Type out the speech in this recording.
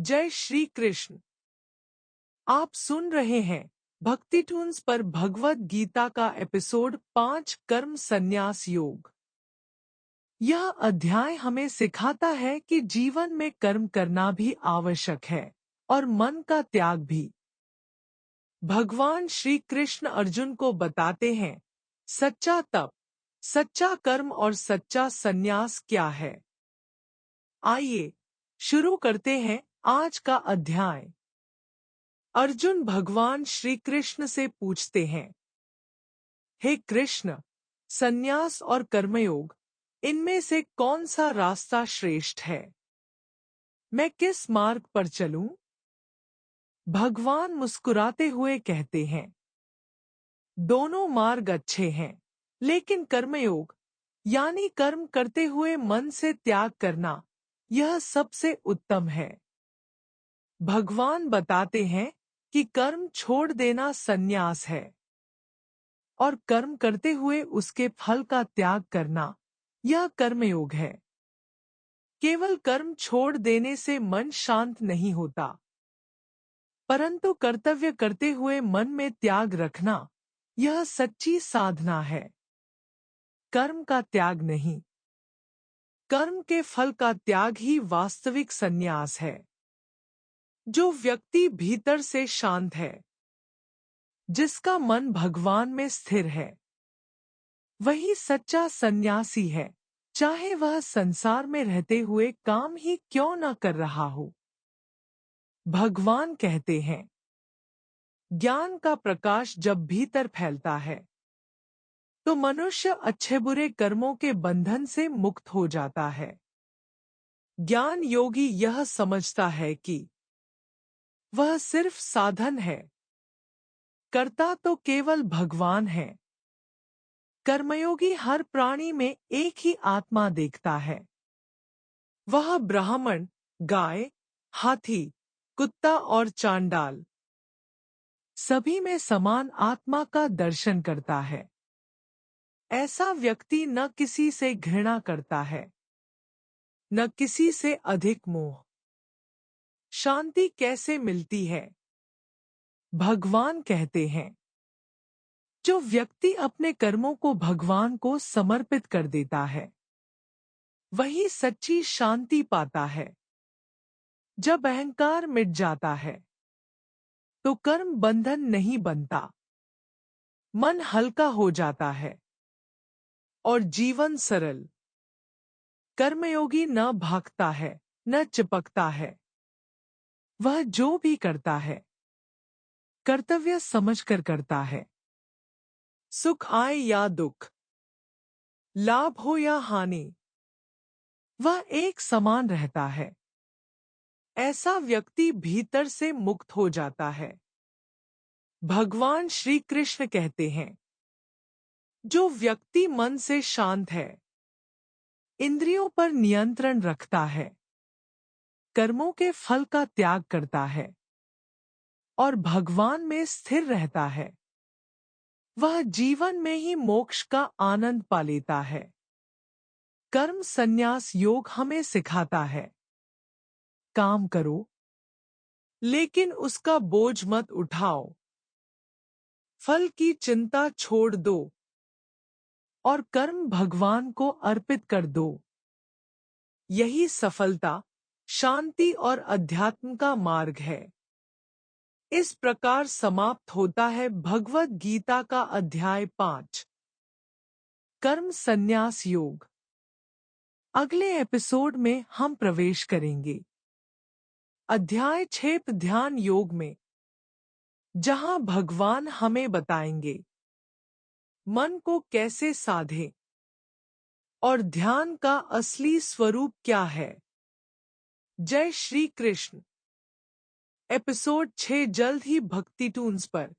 जय श्री कृष्ण। आप सुन रहे हैं भक्ति टून्स पर भगवद गीता का एपिसोड 5 कर्म संन्यास योग। यह अध्याय हमें सिखाता है कि जीवन में कर्म करना भी आवश्यक है और मन का त्याग भी। भगवान श्री कृष्ण अर्जुन को बताते हैं सच्चा तप, सच्चा कर्म और सच्चा संन्यास क्या है। आइए शुरू करते हैं आज का अध्याय। अर्जुन भगवान श्री कृष्ण से पूछते हैं, हे कृष्ण, संन्यास और कर्मयोग, इनमें से कौन सा रास्ता श्रेष्ठ है? मैं किस मार्ग पर चलूं? भगवान मुस्कुराते हुए कहते हैं, दोनों मार्ग अच्छे हैं, लेकिन कर्मयोग यानी कर्म करते हुए मन से त्याग करना, यह सबसे उत्तम है। भगवान बताते हैं कि कर्म छोड़ देना संन्यास है और कर्म करते हुए उसके फल का त्याग करना, यह कर्मयोग है। केवल कर्म छोड़ देने से मन शांत नहीं होता, परंतु कर्तव्य करते हुए मन में त्याग रखना, यह सच्ची साधना है। कर्म का त्याग नहीं, कर्म के फल का त्याग ही वास्तविक संन्यास है। जो व्यक्ति भीतर से शांत है, जिसका मन भगवान में स्थिर है, वही सच्चा सन्यासी है, चाहे वह संसार में रहते हुए काम ही क्यों न कर रहा हो। भगवान कहते हैं, ज्ञान का प्रकाश जब भीतर फैलता है, तो मनुष्य अच्छे बुरे कर्मों के बंधन से मुक्त हो जाता है। ज्ञान योगी यह समझता है कि वह सिर्फ साधन है, कर्ता तो केवल भगवान है। कर्मयोगी हर प्राणी में एक ही आत्मा देखता है। वह ब्राह्मण, गाय, हाथी, कुत्ता और चांडाल, सभी में समान आत्मा का दर्शन करता है। ऐसा व्यक्ति न किसी से घृणा करता है, न किसी से अधिक मोह। शांति कैसे मिलती है? भगवान कहते हैं, जो व्यक्ति अपने कर्मों को भगवान को समर्पित कर देता है, वही सच्ची शांति पाता है। जब अहंकार मिट जाता है, तो कर्म बंधन नहीं बनता, मन हल्का हो जाता है और जीवन सरल। कर्मयोगी न भागता है, न चिपकता है। वह जो भी करता है, कर्तव्य समझकर करता है। सुख आए या दुख, लाभ हो या हानि, वह एक समान रहता है। ऐसा व्यक्ति भीतर से मुक्त हो जाता है। भगवान श्री कृष्ण कहते हैं, जो व्यक्ति मन से शांत है, इंद्रियों पर नियंत्रण रखता है, कर्मों के फल का त्याग करता है और भगवान में स्थिर रहता है, वह जीवन में ही मोक्ष का आनंद पा लेता है। कर्म संन्यास योग हमें सिखाता है, काम करो, लेकिन उसका बोझ मत उठाओ। फल की चिंता छोड़ दो और कर्म भगवान को अर्पित कर दो। यही सफलता, शांति और अध्यात्म का मार्ग है। इस प्रकार समाप्त होता है भगवद गीता का अध्याय 5, कर्म संन्यास योग। अगले एपिसोड में हम प्रवेश करेंगे अध्याय 6 ध्यान योग में, जहां भगवान हमें बताएंगे मन को कैसे साधें और ध्यान का असली स्वरूप क्या है। जय श्री कृष्ण। एपिसोड 6 जल्द ही भक्ति टून्स पर।